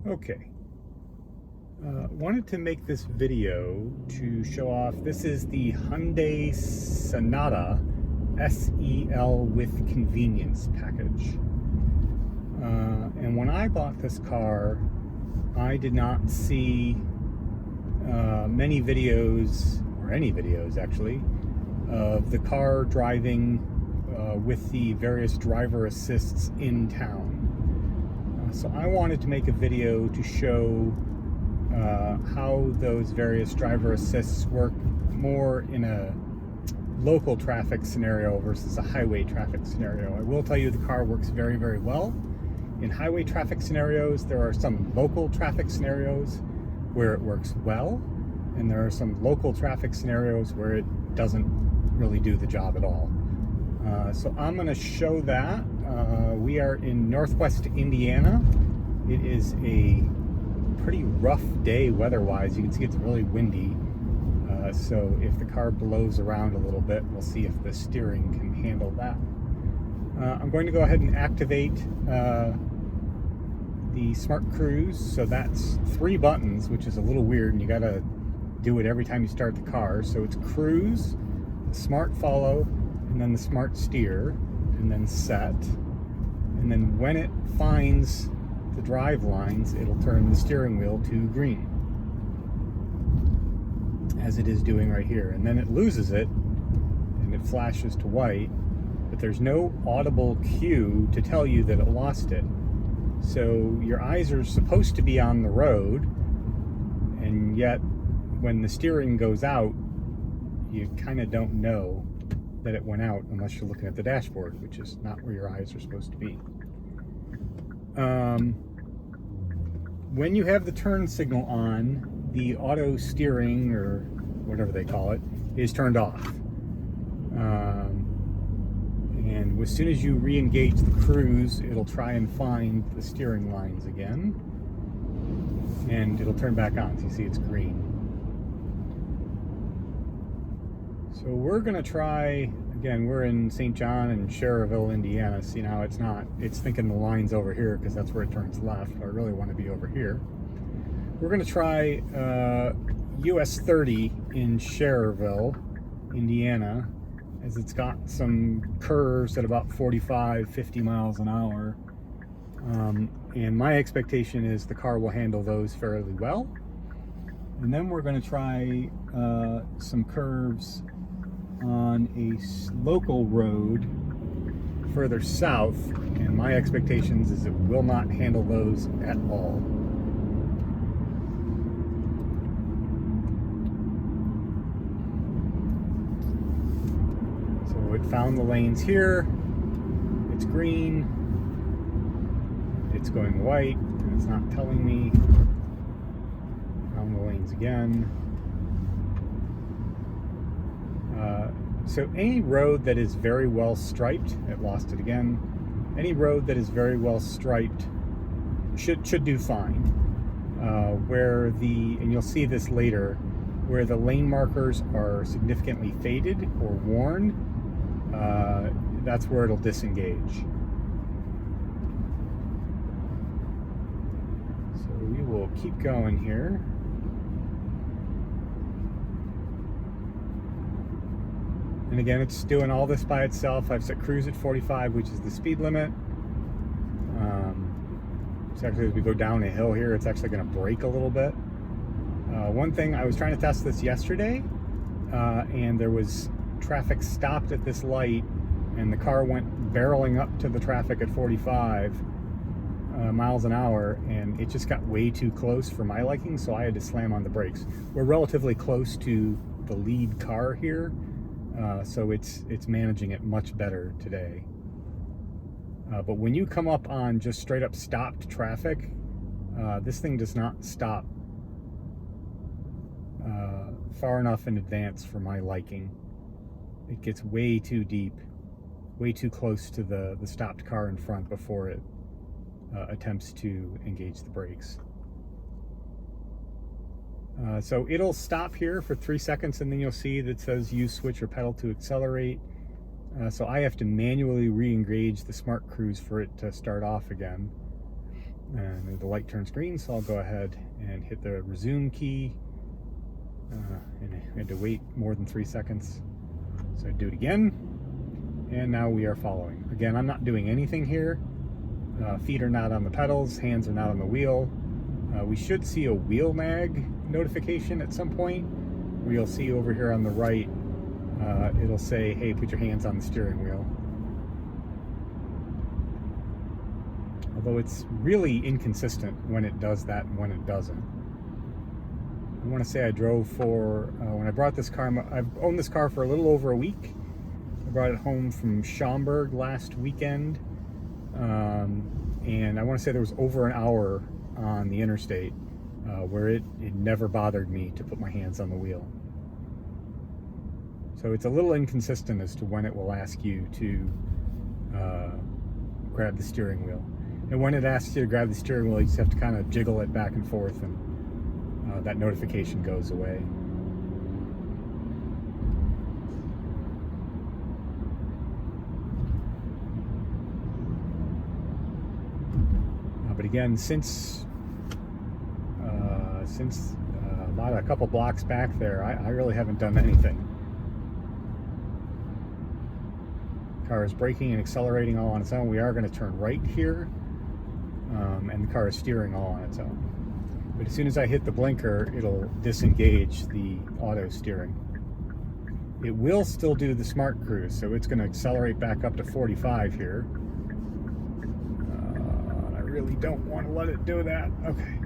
Okay, wanted to make this video to show off. This is the Hyundai Sonata SEL with convenience package. And when I bought this car, I did not see many videos, or any videos actually, of the car driving with the various driver assists in town. So I wanted to make a video to show how those various driver assists work more in a local traffic scenario versus a highway traffic scenario. I will tell you the car works very, very well. In highway traffic scenarios, there are some local traffic scenarios where it works well, and there are some local traffic scenarios where it doesn't really do the job at all. So I'm going to show that. We are in Northwest Indiana. It is a pretty rough day weather-wise. You can see it's really windy. So if the car blows around a little bit, we'll see if the steering can handle that. I'm going to go ahead and activate the Smart Cruise. So that's 3 buttons, which is a little weird, and you gotta do it every time you start the car. So it's Cruise, Smart Follow, and then the Smart Steer, and then Set. And then when it finds the drive lines, it'll turn the steering wheel to green, as it is doing right here. And then it loses it, and it flashes to white, but there's no audible cue to tell you that it lost it. So your eyes are supposed to be on the road, and yet when the steering goes out, you kind of don't know that it went out unless you're looking at the dashboard, which is not where your eyes are supposed to be. When you have the turn signal on, the auto steering, or whatever they call it, is turned off. And as soon as you re-engage the cruise, it'll try and find the steering lines again, and it'll turn back on. So you see it's green. So we're gonna try, again, we're in St. John and Cherryville, Indiana. See, now it's thinking the line's over here because that's where it turns left. I really want to be over here. We're gonna try US 30 in Cherryville, Indiana, as it's got some curves at about 45, 50 miles an hour. And my expectation is the car will handle those fairly well. And then we're gonna try some curves on a local road further south, and my expectations is it will not handle those at all. So it found the lanes here, it's green, it's going white, and it's not telling me. Found the lanes again. So any road that is very well striped, it lost it again. Any road that is very well striped should do fine. And you'll see this later, where the lane markers are significantly faded or worn, that's where it'll disengage. So we will keep going here. And again, it's doing all this by itself. I've set cruise at 45, which is the speed limit. So actually, as we go down a hill here, it's actually going to brake a little bit. One thing, I was trying to test this yesterday, and there was traffic stopped at this light, and the car went barreling up to the traffic at 45 miles an hour, and it just got way too close for my liking, so I had to slam on the brakes. We're relatively close to the lead car here, so it's managing it much better today. But when you come up on just straight up stopped traffic, this thing does not stop far enough in advance for my liking. It gets way too deep, way too close to the stopped car in front before it attempts to engage the brakes. So it'll stop here for 3 seconds, and then you'll see that says use switch or pedal to accelerate. So I have to manually re-engage the Smart Cruise for it to start off again. And the light turns green, so I'll go ahead and hit the resume key. And I had to wait more than 3 seconds. So I do it again. And now we are following. Again, I'm not doing anything here. Feet are not on the pedals, hands are not on the wheel. We should see a wheel mag notification at some point, where you'll see over here on the right, it'll say, hey, put your hands on the steering wheel. Although it's really inconsistent when it does that and when it doesn't. I want to say I drove for, when I brought this car, I've owned this car for a little over a week. I brought it home from Schaumburg last weekend. And I want to say there was over an hour on the interstate where it never bothered me to put my hands on the wheel. So it's a little inconsistent as to when it will ask you to grab the steering wheel. And when it asks you to grab the steering wheel, you just have to kind of jiggle it back and forth, and that notification goes away. But again, since about a couple blocks back there, I really haven't done anything. Car is braking and accelerating all on its own. We are going to turn right here, and the car is steering all on its own. But as soon as I hit the blinker, it'll disengage the auto steering. It will still do the smart cruise, so it's going to accelerate back up to 45 here. I really don't want to let it do that. Okay.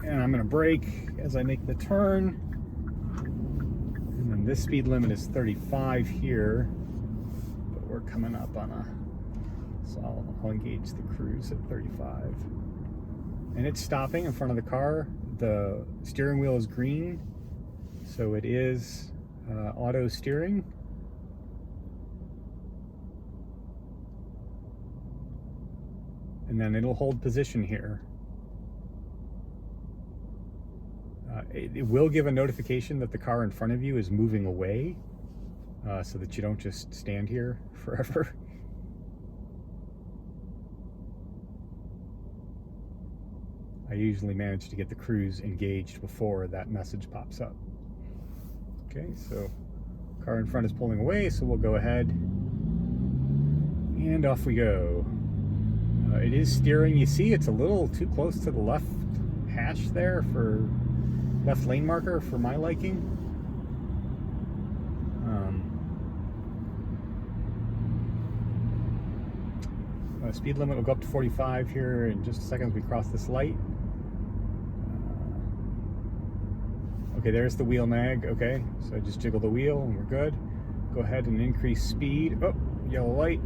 And I'm going to brake as I make the turn. And then this speed limit is 35 here, but we're coming up on so I'll engage the cruise at 35. And it's stopping in front of the car. The steering wheel is green, so it is auto steering. And then it'll hold position here. It will give a notification that the car in front of you is moving away, so that you don't just stand here forever. I usually manage to get the cruise engaged before that message pops up. Okay, so car in front is pulling away, so we'll go ahead and off we go. It is steering. You see it's a little too close to the left hash there, for left lane marker for my liking. Speed limit will go up to 45 here in just a second as we cross this light. Okay, there's the wheel mag. Okay, so just jiggle the wheel and we're good. Go ahead and increase speed. Oh, yellow light.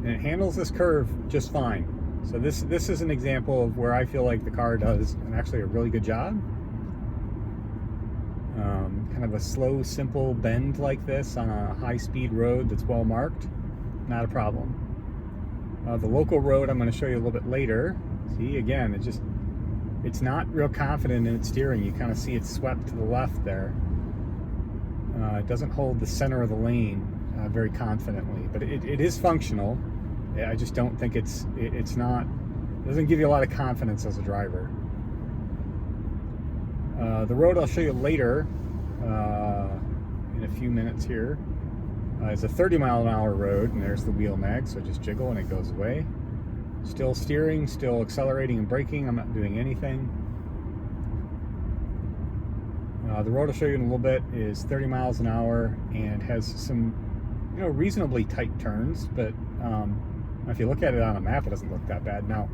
And it handles this curve just fine. So this is an example of where I feel like the car does actually a really good job. Kind of a slow, simple bend like this on a high-speed road that's well marked, not a problem. The local road I'm going to show you a little bit later. See, again, it's not real confident in its steering. You kind of see it swept to the left there. It doesn't hold the center of the lane very confidently, but it is functional. I just don't think it doesn't give you a lot of confidence as a driver. The road I'll show you later in a few minutes here is a 30-mile-an-hour road, and there's the wheel mag, so just jiggle and it goes away. Still steering, still accelerating and braking. I'm not doing anything. The road I'll show you in a little bit is 30 miles an hour and has some, reasonably tight turns, but if you look at it on a map, it doesn't look that bad. Now,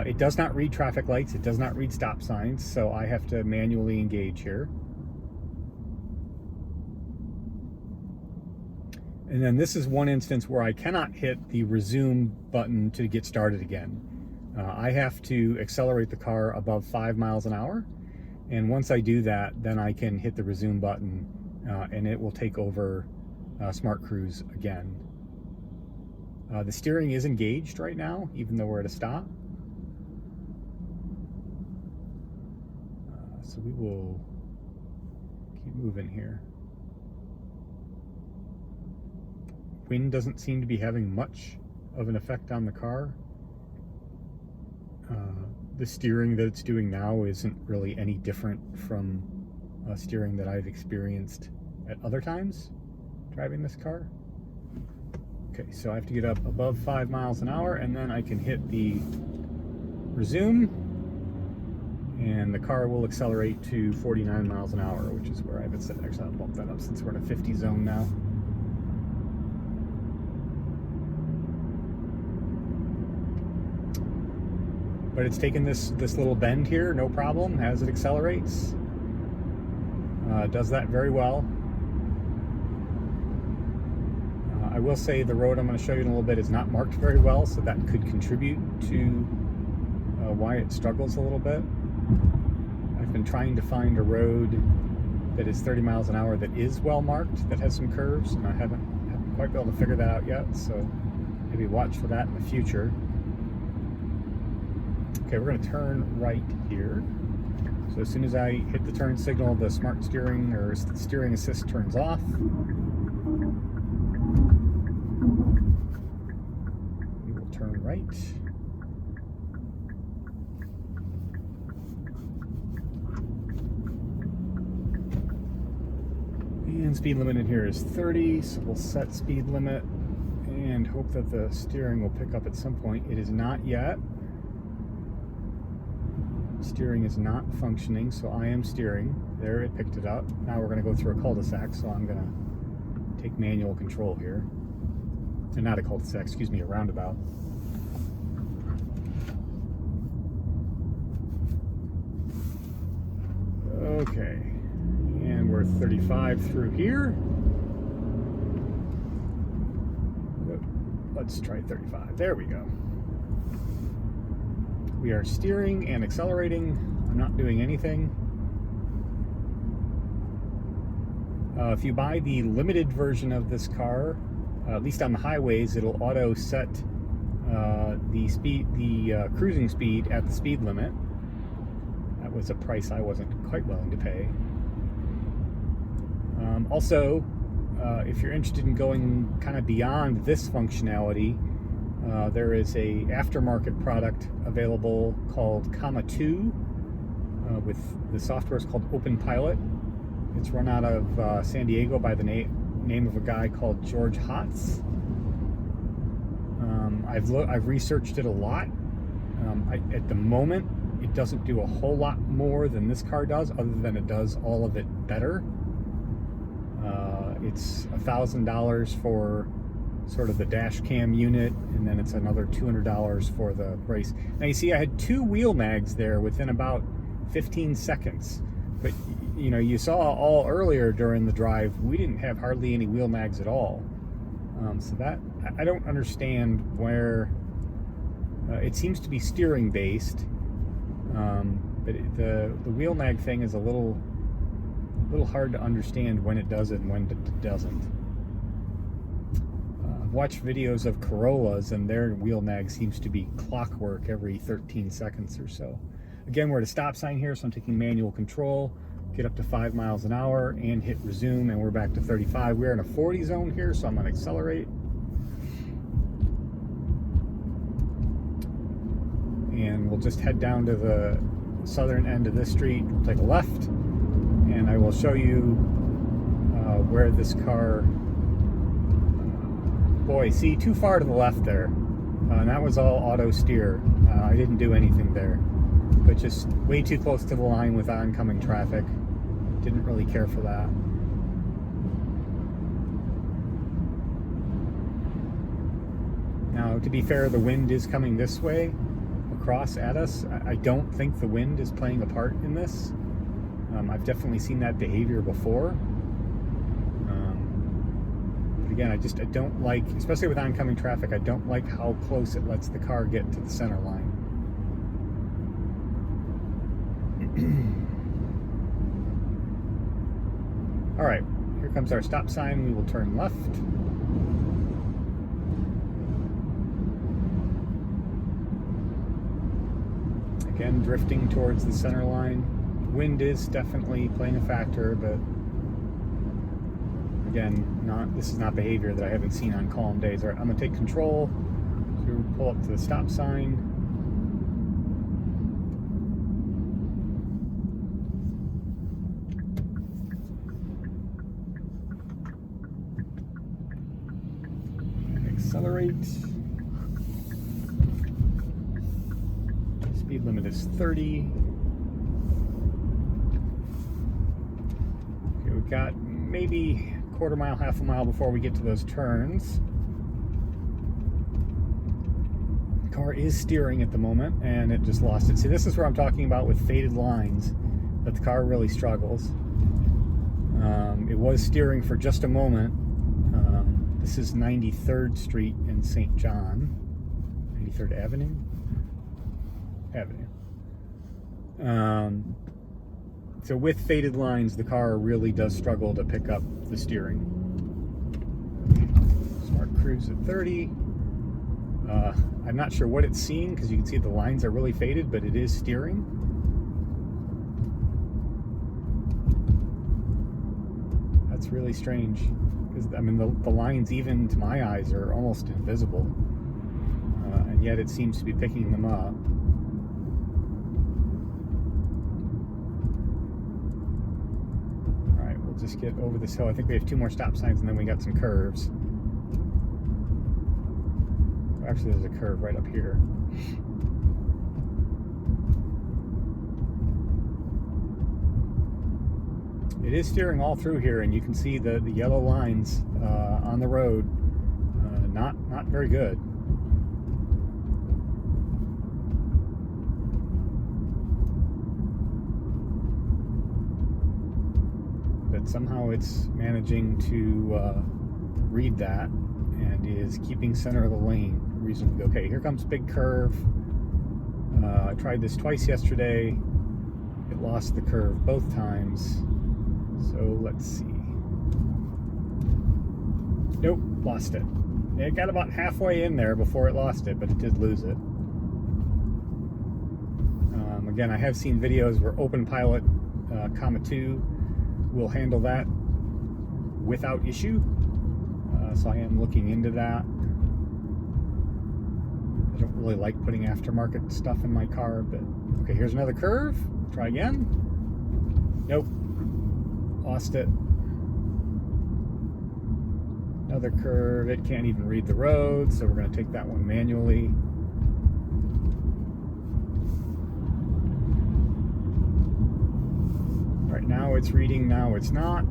it does not read traffic lights. It does not read stop signs, so I have to manually engage here. And then this is one instance where I cannot hit the resume button to get started again. I have to accelerate the car above 5 miles an hour. And once I do that, then I can hit the resume button and it will take over Smart Cruise again. The steering is engaged right now, even though we're at a stop. So we will keep moving here. wind doesn't seem to be having much of an effect on the car. The steering that it's doing now isn't really any different from steering that I've experienced at other times driving this car. Okay, so I have to get up above 5 miles an hour, and then I can hit the resume, and the car will accelerate to 49 miles an hour, which is where I have it set. Actually, I'll bump that up since we're in a 50 zone now. But it's taken this little bend here, no problem, as it accelerates. Does that very well. I will say the road I'm going to show you in a little bit is not marked very well, so that could contribute to why it struggles a little bit. I've been trying to find a road that is 30 miles an hour that is well marked, that has some curves, and I haven't quite been able to figure that out yet, so maybe watch for that in the future. Okay, we're going to turn right here. So as soon as I hit the turn signal, the smart steering or steering assist turns off. We will turn right. And speed limit in here is 30, so we'll set speed limit and hope that the steering will pick up at some point. It is not yet. Steering is not functioning, so I am steering. There, it picked it up. Now we're going to go through a cul-de-sac, so I'm going to take manual control here. And not a cul-de-sac, excuse me, a roundabout. Okay, and we're 35 through here. Let's try 35. There we go. We are steering and accelerating. I'm not doing anything. If you buy the limited version of this car, at least on the highways, it'll auto set the cruising speed at the speed limit. That was a price I wasn't quite willing to pay. Also, if you're interested in going kind of beyond this functionality, there is a aftermarket product available called Comma 2 with the software is called Open Pilot. It's run out of San Diego by the name of a guy called George Hotz. I've researched it a lot. At the moment, it doesn't do a whole lot more than this car does, other than it does all of it better. It's $1,000 for sort of the dash cam unit, and then it's another $200 for the brace. Now you see I had 2 wheel mags there within about 15 seconds, but you know, you saw all earlier during the drive we didn't have hardly any wheel mags at all. So that, I don't understand where it seems to be steering based, but the wheel mag thing is a little hard to understand when it does it and when it doesn't. I've watched videos of Corollas, and their wheel mag seems to be clockwork every 13 seconds or so. Again, we're at a stop sign here, so I'm taking manual control, get up to 5 miles an hour, and hit resume, and we're back to 35. We're in a 40 zone here, so I'm going to accelerate. And we'll just head down to the southern end of this street, we'll take a left, and I will show you where this car, boy, see, too far to the left there, and that was all auto steer. I didn't do anything there, but just way too close to the line with oncoming traffic. Didn't really care for that. Now, to be fair, the wind is coming this way across at us. I don't think the wind is playing a part in this. I've definitely seen that behavior before. But again, I don't like, especially with oncoming traffic, I don't like how close it lets the car get to the center line. All right, here comes our stop sign. We will turn left. Again, drifting towards the center line. Wind is definitely playing a factor, but Again, this is not behavior that I haven't seen on calm days. All right, I'm gonna take control. So we pull up to the stop sign. And accelerate. Speed limit is 30. Okay, we've got maybe quarter mile, half a mile before we get to those turns. The car is steering at the moment, and it just lost it. See, this is where I'm talking about with faded lines, that the car really struggles. It was steering for just a moment. This is 93rd Street in St. John. 93rd Avenue? So with faded lines, the car really does struggle to pick up the steering. Smart cruise at 30. I'm not sure what it's seeing because you can see the lines are really faded, but it is steering. That's really strange because I mean the lines, even to my eyes, are almost invisible, and yet it seems to be picking them up. Just get over this hill. I think we have 2 more stop signs and then we got some curves. Actually, there's a curve right up here. It is steering all through here, and you can see the yellow lines on the road. Not very good. But somehow it's managing to read that and is keeping center of the lane reasonably okay. Here comes big curve. I tried this twice yesterday. It lost the curve both times. So let's see. Nope, lost it. It got about halfway in there before it lost it, but it did lose it. Again, I have seen videos where OpenPilot, comma 2 will handle that without issue. So I am looking into that. I don't really like putting aftermarket stuff in my car, but okay, here's another curve. Try again. Nope. Lost it. Another curve. It can't even read the road, so we're going to take that one manually. Right now it's reading, now it's not.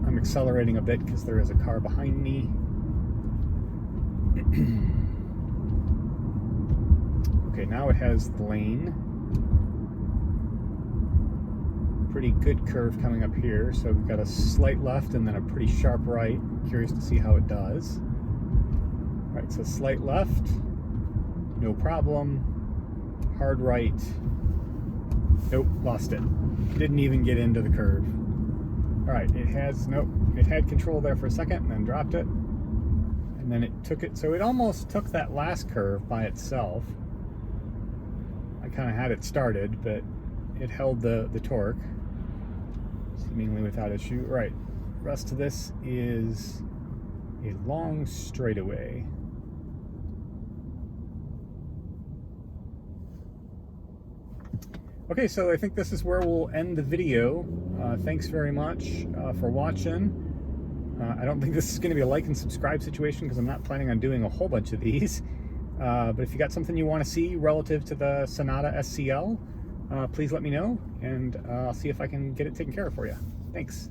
I'm accelerating a bit because there is a car behind me. Okay, now it has the lane. Pretty good curve coming up here, so we've got a slight left and then a pretty sharp right. Curious to see how it does. All right, so slight left, no problem. Hard right. Nope, lost it. Didn't even get into the curve. All right, it had control there for a second and then dropped it. And then it took it, so it almost took that last curve by itself. I kind of had it started, but it held the torque, seemingly without issue. All right, the rest of this is a long straightaway. Okay, so I think this is where we'll end the video. Thanks very much for watching. I don't think this is going to be a like and subscribe situation because I'm not planning on doing a whole bunch of these. But if you got something you want to see relative to the Sonata SEL, please let me know, and I'll see if I can get it taken care of for you. Thanks.